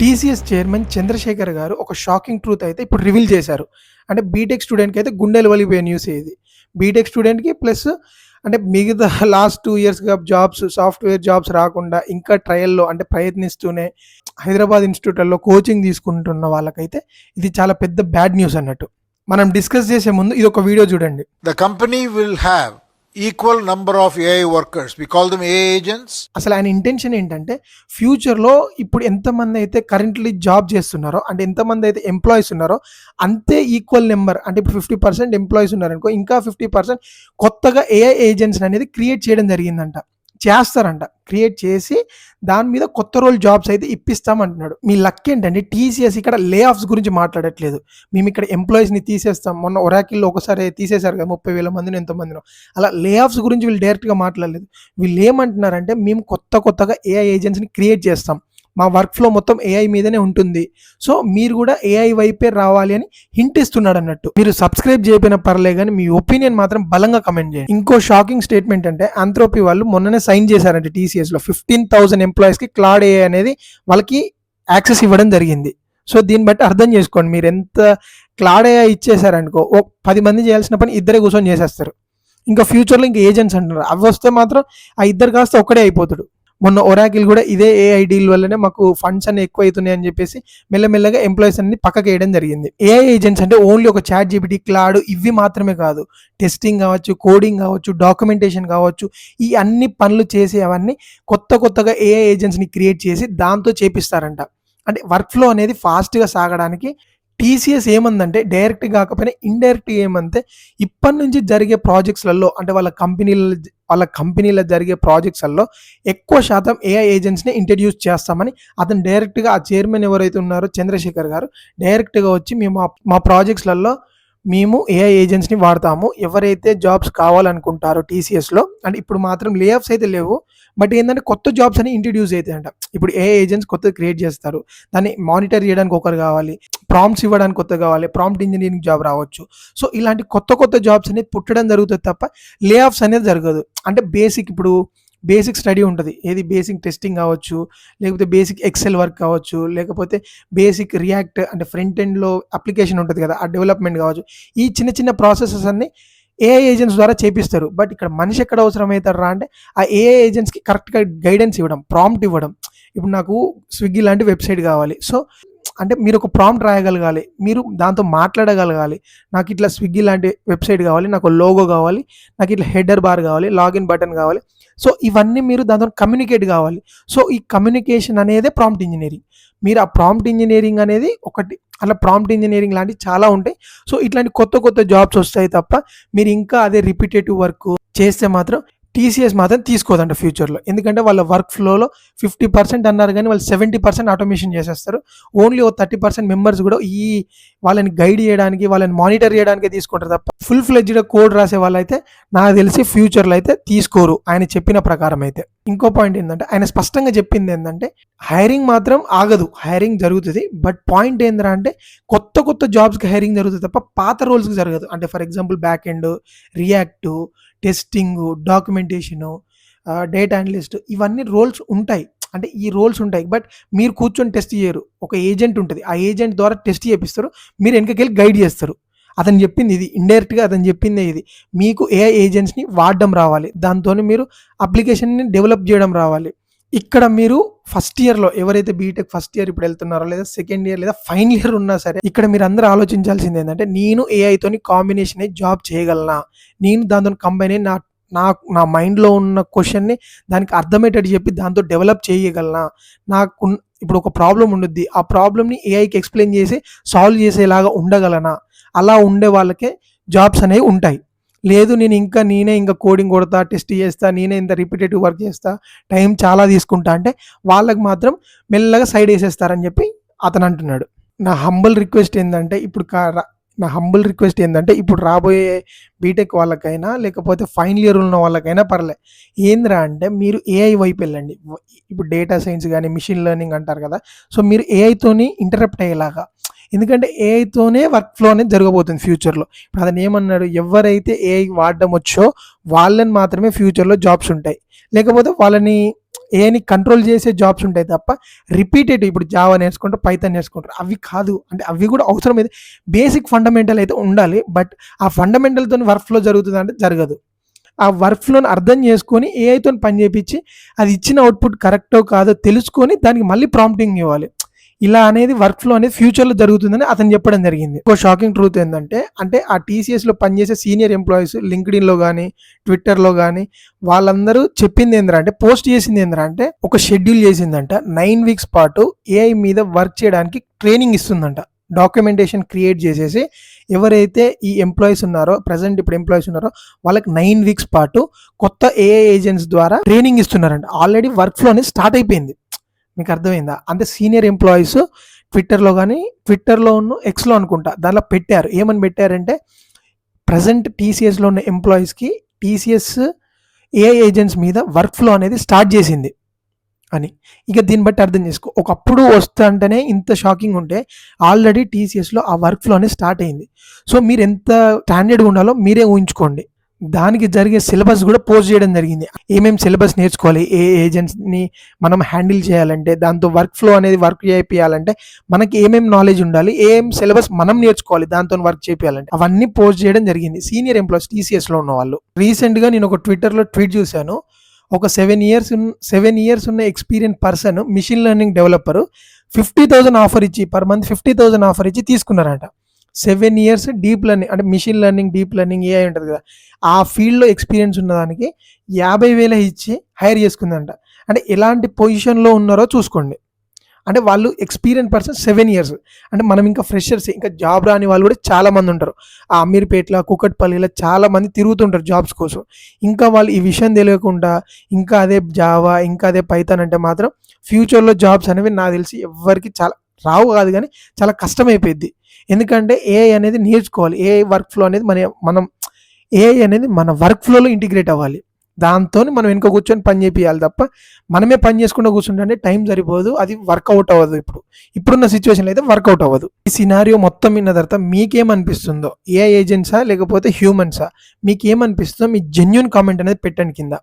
TCS chairman Chandrasekhar గారు ఒక shocking truth అయితే ఇప్పుడు రివీల్ చేశారు. అంటే బీటెక్ స్టూడెంట్‌కి అయితే గుండెలు వలిగిపోయే న్యూసే ఇది. బీటెక్ స్టూడెంట్‌కి ప్లస్ అంటే మిగతా లాస్ట్ 2 ఇయర్స్‌గా సాఫ్ట్‌వేర్ జాబ్స్ రాకుండా ఇంకా ట్రయల్‌లో అంటే ప్రయత్నిస్తూనే హైదరాబాద్ ఇన్‌స్టిట్యూట్‌లలో కోచింగ్ తీసుకుంటున్న వాళ్ళకైతే ఇది చాలా పెద్ద బ్యాడ్ న్యూస్ అన్నట్టు. మనం డిస్కస్ చేసే ముందు ఇదొక వీడియో చూడండి. The company will have equal number of AI workers. We call them AI agents. అసలు ఆయన ఇంటెన్షన్ ఏంటంటే ఫ్యూచర్‌లో ఇప్పుడు ఎంతమంది అయితే కరెంట్‌లీ జాబ్ చేస్తున్నారో అంటే ఎంతమంది అయితే ఎంప్లాయీస్ ఉన్నారో అంతే ఈక్వల్ నెంబర్ అంటే ఇప్పుడు 50% ఎంప్లాయీస్ ఉన్నారనుకో ఇంకా 50% కొత్తగా ఏఐ ఏజెంట్స్ అనేది క్రియేట్ చేయడం జరిగిందంట. చేస్తారంట. క్రియేట్ చేసి దాని మీద కొత్త రోల్ జాబ్స్ అయితే ఇప్పిస్తామంటున్నాడు. మీ లక్ ఏంటంటే టీసీఎస్ ఇక్కడ లే ఆఫ్స్ గురించి మాట్లాడట్లేదు. మేము ఇక్కడ ఎంప్లాయీస్‌ని తీసేస్తాం. మొన్న ఒరాకిల్‌లో ఒకసారి తీసేశారు కదా 30,000 మందినో ఎంతమందినో. అలా లే ఆఫ్స్ గురించి వీళ్ళు డైరెక్ట్‌గా మాట్లాడలేదు. వీళ్ళు ఏమంటున్నారంటే మేము కొత్తగా ఏఐ ఏజెంట్స్‌ని క్రియేట్ చేస్తాం. మా వర్క్ ఫ్లో మొత్తం ఏఐ మీదనే ఉంటుంది. సో మీరు కూడా ఏఐ వైపే రావాలి అని హింట్ ఇస్తున్నాడు అన్నట్టు. మీరు సబ్స్క్రైబ్ చేయకపోయినా పర్లే కానీ మీ ఒపీనియన్ మాత్రం బలంగా కమెంట్ చేయండి. ఇంకో షాకింగ్ స్టేట్మెంట్ అంటే ఆంథ్రోపీ వాళ్ళు మొన్ననే సైన్ చేశారంటే టీసీఎస్లో 15,000 ఎంప్లాయీస్కి క్లౌడ్ ఏఐ అనేది వాళ్ళకి యాక్సెస్ ఇవ్వడం జరిగింది. సో దీన్ని బట్టి అర్థం చేసుకోండి, మీరు ఎంత క్లౌడ్ ఏఐ ఇచ్చేసారనుకో 10 మంది చేయాల్సిన పని ఇద్దరే కూర్చొని చేసేస్తారు. ఇంకా ఫ్యూచర్లో ఇంకా ఏజెంట్స్ అంటున్నారు. అవి వస్తే మాత్రం ఆ ఇద్దరు కాస్త ఒక్కడే అయిపోతాడు. మొన్న ఒరాకిల్ కూడా ఇదే ఏఐ డీల్ వల్లనే మాకు ఫండ్స్ అన్ని ఎక్కువ అవుతున్నాయి అని చెప్పేసి మెల్లమెల్లగా ఎంప్లాయీస్ అన్ని పక్కకి వేయడం జరిగింది. ఏఐ ఏజెంట్స్ అంటే ఓన్లీ ఒక చాట్ జీపీటీ, క్లౌడ్ ఇవి మాత్రమే కాదు. టెస్టింగ్ కావచ్చు, కోడింగ్ కావచ్చు, డాక్యుమెంటేషన్ కావచ్చు, ఈ అన్ని పనులు చేసే అవన్నీ కొత్తగా ఏఐ ఏజెంట్స్ని క్రియేట్ చేసి దాంతో చేపిస్తారంట. అంటే వర్క్ ఫ్లో అనేది ఫాస్ట్గా సాగడానికి టీసీఎస్ ఏమందంటే డైరెక్ట్ కాకపోయినా ఇండైరెక్ట్ ఏమంటే ఇప్పటి నుంచి జరిగే ప్రాజెక్ట్స్లలో అంటే వాళ్ళ కంపెనీలో జరిగే ప్రాజెక్ట్స్లలో ఎక్కువ శాతం ఏఐ ఏజెంట్స్ని ఇంట్రడ్యూస్ చేస్తామని అతను డైరెక్ట్గా ఆ చైర్మన్ ఎవరైతే ఉన్నారో చంద్రశేఖర్ గారు డైరెక్ట్గా వచ్చి మేము మా ప్రాజెక్ట్స్లలో మేము ఏఐ ఏజెంట్స్ని వాడతాము. ఎవరైతే జాబ్స్ కావాలనుకుంటారో టీసీఎస్లో అంటే ఇప్పుడు మాత్రం లే ఆఫ్స్ అయితే లేవు, బట్ ఏంటంటే కొత్త జాబ్స్ అని ఇంట్రడ్యూస్ అవుతాయంట. ఇప్పుడు ఏఐ ఏజెంట్స్ కొత్తగా క్రియేట్ చేస్తారు. దాన్ని మానిటర్ చేయడానికి ఒకరు కావాలి, ప్రాంప్ట్స్ ఇవ్వడానికి కొత్త కావాలి, ప్రాంప్ట్ ఇంజనీరింగ్ జాబ్ రావచ్చు. సో ఇలాంటి కొత్త జాబ్స్ అనేది పుట్టడం జరుగుతుంది తప్ప లే ఆఫ్స్ అనేది జరగదు. అంటే బేసిక్ స్టడీ ఉంటుంది. ఏది బేసిక్ టెస్టింగ్ కావచ్చు, లేకపోతే బేసిక్ ఎక్సెల్ వర్క్ కావచ్చు, లేకపోతే బేసిక్ రియాక్ట్ అంటే ఫ్రంట్ ఎండ్లో అప్లికేషన్ ఉంటుంది కదా ఆ డెవలప్మెంట్ కావచ్చు. ఈ చిన్న ప్రాసెసెస్ అన్ని ఏఐ ఏజెంట్స్ ద్వారా చేపిస్తారు. బట్ ఇక్కడ మనిషి ఎక్కడ అవసరం అవుతారా అంటే ఆ ఏఐ ఏజెంట్స్కి కరెక్ట్గా గైడెన్స్ ఇవ్వడం, ప్రాంప్ట్ ఇవ్వడం. ఇప్పుడు నాకు స్విగ్గీ లాంటి వెబ్సైట్ కావాలి, సో అంటే మీరు ఒక ప్రాంప్ట్ రాయగలగాలి, మీరు దాంతో మాట్లాడగలగాలి. నాకు ఇట్లా స్విగ్గీ లాంటి వెబ్సైట్ కావాలి, నాకు లోగో కావాలి, నాకు ఇట్లా హెడర్ బార్ కావాలి, లాగిన్ బటన్ కావాలి. సో ఇవన్నీ మీరు దాంతో కమ్యూనికేట్ కావాలి. సో ఈ కమ్యూనికేషన్ అనేదే ప్రాంప్ట్ ఇంజనీరింగ్. మీరు ఆ ప్రాంప్ట్ ఇంజనీరింగ్ అనేది ఒకటి, అలా ప్రాంప్ట్ ఇంజనీరింగ్ లాంటివి చాలా ఉంటాయి. సో ఇట్లాంటి కొత్త జాబ్స్ వస్తాయి తప్ప మీరు ఇంకా అదే రిపీటేటివ్ వర్క్ చేస్తే మాత్రం టీసీఎస్ మాత్రం తీసుకోదంట ఫ్యూచర్లో. ఎందుకంటే వాళ్ళ వర్క్ ఫ్లోలో 50% అన్నారు కానీ వాళ్ళు 70% ఆటోమేషన్ చేసేస్తారు. ఓన్లీ 30% మెంబర్స్ కూడా వాళ్ళని గైడ్ చేయడానికి, వాళ్ళని మానిటర్ చేయడానికే తీసుకుంటారు తప్ప ఫుల్ ఫ్లెడ్జ్డ్గా కోడ్ రాసే వాళ్ళైతే నాకు తెలిసి ఫ్యూచర్లో అయితే తీసుకోరు ఆయన చెప్పిన ప్రకారం అయితే. ఇంకో పాయింట్ ఏంటంటే ఆయన స్పష్టంగా చెప్పింది ఏంటంటే హైరింగ్ మాత్రం ఆగదు, హైరింగ్ జరుగుతుంది. బట్ పాయింట్ ఏంటంటే అంటే కొత్త జాబ్స్కి హైరింగ్ జరుగుతుంది తప్ప పాత రోల్స్కి జరగదు. అంటే for example back end, react, testing, documentation, data analyst ఇవన్నీ రోల్స్ ఉంటాయి. అంటే ఈ రోల్స్ ఉంటాయి, బట్ మీరు కూర్చొని టెస్ట్ చేయరు. ఒక ఏజెంట్ ఉంటుంది, ఆ ఏజెంట్ ద్వారా టెస్ట్ చేపిస్తారు, మీరు వెనకకెళ్ళి గైడ్ చేస్తారు. అతను చెప్పింది ఇది, ఇండైరెక్ట్గా అతను చెప్పిందే ఇది. మీకు ఏఐ ఏజెంట్స్ని వాడడం రావాలి, దాంతో మీరు అప్లికేషన్ని డెవలప్ చేయడం రావాలి. ఇక్కడ మీరు ఫస్ట్ ఇయర్లో ఎవరైతే బీటెక్ ఫస్ట్ ఇయర్ ఇప్పుడు వెళ్తున్నారో లేదా సెకండ్ ఇయర్ లేదా ఫైనల్ ఇయర్ ఉన్నా సరే ఇక్కడ మీరు అందరూ ఆలోచించాల్సింది ఏంటంటే నేను ఏఐతోని కాంబినేషన్ జాబ్ చేయగలనా, నేను దాంతో కంబైన్ అయ్యి నా మైండ్లో ఉన్న క్వశ్చన్ని దానికి అర్థమయ్యేటట్టు చెప్పి దాంతో డెవలప్ చేయగలనా, ఇప్పుడు ఒక ప్రాబ్లం ఉండుద్ది, ఆ ప్రాబ్లమ్ని ఏఐకి ఎక్స్ప్లెయిన్ చేసి సాల్వ్ చేసేలాగా ఉండగలనా, అలా ఉండే వాళ్ళకే జాబ్స్ అనేవి ఉంటాయి. లేదు నేనే ఇంకా కోడింగ్ కొడతా, టెస్ట్ చేస్తా, నేనే ఇంత రిపీటేటివ్ వర్క్ చేస్తా, టైం చాలా తీసుకుంటా అంటే వాళ్ళకి మాత్రం మెల్లగా సైడ్ వేసేస్తారని చెప్పి అతను అంటున్నాడు. నా హంబుల్ రిక్వెస్ట్ ఏంటంటే ఇప్పుడు రాబోయే బీటెక్ వాళ్ళకైనా లేకపోతే ఫైనల్ ఇయర్ ఉన్న వాళ్ళకైనా పర్లే, ఏంద్రా అంటే మీరు ఏఐ వైపు వెళ్ళండి. ఇప్పుడు డేటా సైన్స్ కానీ మిషన్ లెర్నింగ్ అంటారు కదా, సో మీరు ఏఐతోని ఇంటరప్ట్ అయ్యేలాగా, ఎందుకంటే ఏఐతోనే వర్క్ ఫ్లో అనేది జరగబోతుంది ఫ్యూచర్లో. ఇప్పుడు అతను ఏమన్నాడు, ఎవరైతే ఏఐ వాడడం వచ్చో వాళ్ళని మాత్రమే ఫ్యూచర్లో జాబ్స్ ఉంటాయి, లేకపోతే వాళ్ళని ఏఐని కంట్రోల్ చేసే జాబ్స్ ఉంటాయి తప్ప రిపీటెడ్ ఇప్పుడు జావా నేర్చుకుంటారు, పైథాన్ నేర్చుకుంటారు, అవి కాదు. అంటే అవి కూడా అవసరం అయితే బేసిక్ ఫండమెంటల్ అయితే ఉండాలి. బట్ ఆ ఫండమెంటల్‌తో వర్క్ ఫ్లో జరుగుతుందంటే జరగదు. ఆ వర్క్ ఫ్లోని అర్థం చేసుకొని ఏఐతోని పని చేపించి అది ఇచ్చిన అవుట్‌పుట్ కరెక్టో కాదో తెలుసుకొని దానికి మళ్ళీ ప్రాంప్టింగ్ ఇవ్వాలి. ఇలా అనేది వర్క్ ఫ్లో అనేది ఫ్యూచర్‌లో జరుగుతుందని అతను చెప్పడం జరిగింది. ఇంకో షాకింగ్ ట్రూత్ ఏందంటే, అంటే ఆ టీసీఎస్‌లో పనిచేసే సీనియర్ ఎంప్లాయీస్ లింక్డ్ఇన్‌లో గాని, ట్విట్టర్‌లో గాని వాళ్ళందరూ చెప్పింది ఏందిరా అంటే, పోస్ట్ చేసింది ఏందిరా అంటే, ఒక షెడ్యూల్ చేసిందంట. 9 వీక్స్ పాటు ఏఐ మీద వర్క్ చేయడానికి ట్రైనింగ్ ఇస్తుందంట. డాక్యుమెంటేషన్ క్రియేట్ చేసేసి ఎవరైతే ఈ ఎంప్లాయీస్ ఉన్నారో, ప్రెజెంట్ ఇప్పుడు ఎంప్లాయీస్ ఉన్నారో వాళ్ళకి 9 వీక్స్ పాటు కొత్త ఏఐ ఏజెంట్స్ ద్వారా ట్రైనింగ్ ఇస్తున్నారంట. ఆల్రెడీ వర్క్ ఫ్లో అనేది స్టార్ట్ అయిపోయింది. మీకు అర్థమైందా? అంటే సీనియర్ ఎంప్లాయీస్ ట్విట్టర్‌లోను, ఎక్స్‌లో అనుకుంటా దాంట్లో పెట్టారు. ఏమని పెట్టారంటే, ప్రెజెంట్ టీసీఎస్‌లో ఉన్న ఎంప్లాయీస్‌కి టీసీఎస్ ఏఐ ఏజెంట్స్ మీద వర్క్ ఫ్లో అనేది స్టార్ట్ చేసింది అని. ఇక దీన్ని బట్టి అర్థం చేసుకో. ఒకప్పుడు వస్తంటేనే ఇంత షాకింగ్ ఉంటే ఆల్రెడీ టీసీఎస్‌లో ఆ వర్క్ ఫ్లో అనేది స్టార్ట్ అయింది. సో మీరు ఎంత స్టాండర్డ్‌గా ఉండాలో మీరే ఊహించుకోండి. దానికి జరిగే సిలబస్ కూడా పోస్ట్ చేయడం జరిగింది. ఏమేం సిలబస్ నేర్చుకోవాలి, ఏ ఏజెంట్స్‌ని మనం హ్యాండిల్ చేయాలంటే, దాంతో వర్క్ ఫ్లో అనేది వర్క్ చేపియాలంటే మనకి ఏమేం నాలెడ్జ్ ఉండాలి, ఏం సిలబస్ మనం నేర్చుకోవాలి దాంతోని వర్క్ చేపియాలంటే అవన్నీ పోస్ట్ చేయడం జరిగింది సీనియర్ ఎంప్లాయీస్ టీసీఎస్‌లో ఉన్నవాళ్ళు. రీసెంట్‌గా నేను ఒక ట్విట్టర్‌లో ట్వీట్ చూశాను. ఒక 7 ఇయర్స్ ఉన్న experience person machine learning developer 50,000 offer ఇచ్చి పర్ మంత్ 50,000 ఆఫర్ ఇచ్చి తీసుకున్నారంట. 7 ఇయర్స్ డీప్ లెర్నింగ్ అంటే machine learning, deep learning, AI ఉంటది కదా! ఆ ఫీల్డ్‌లో ఎక్స్‌పీరియన్స్ ఉన్నదానికి 50,000 ఇచ్చి హైర్ చేసుకుందంట. అంటే ఎలాంటి పొజిషన్‌లో ఉన్నారో చూసుకోండి. అంటే వాళ్ళు ఎక్స్‌పీరియన్స్ పర్సన్ 7 ఇయర్స్. అంటే మనం ఇంకా ఫ్రెషర్స్, ఇంకా జాబ్ రాని వాళ్ళు కూడా చాలా మంది ఉంటారు. ఆ అమీర్‌పేట్‌ల, కూకట్పల్లిలో చాలా మంది తిరుగుతుంటారు జాబ్స్ కోసం. ఇంకా వాళ్ళు ఈ విషయం తెలియకుండా ఇంకా అదే జావా, ఇంకా అదే పైథాన్ అంటే మాత్రం ఫ్యూచర్‌లో జాబ్స్ అనేవి నాకు తెలిసి ఎవ్వరికీ చాలా రావు కాదు గానీ చాలా కష్టమైపోయిద్ది. ఎందుకంటే ఏఐ అనేది నేర్చుకోవాలి. ఏఐ వర్క్ ఫ్లో అనేది మనం ఏఐ అనేది మన వర్క్ ఫ్లోలో ఇంటిగ్రేట్ అవ్వాలి. దాంతోని మనం వెనక కూర్చొని పని చేపియాలి తప్ప మనమే పని చేసుకుంటూ కూర్చుంటే టైం సరిపోదు. అది వర్కౌట్ అవ్వదు. ఇప్పుడున్న సిచ్యువేషన్‌లో అయితే వర్కౌట్ అవ్వదు. ఈ సినారియో మొత్తం విన్న తర్వాత మీకేమనిపిస్తుందో, ఏఐ ఏజెంట్సా లేకపోతే హ్యూమన్సా? మీకేమనిపిస్తుందో మీ జెన్యూన్ కామెంట్ అనేది పెట్టండి కింద.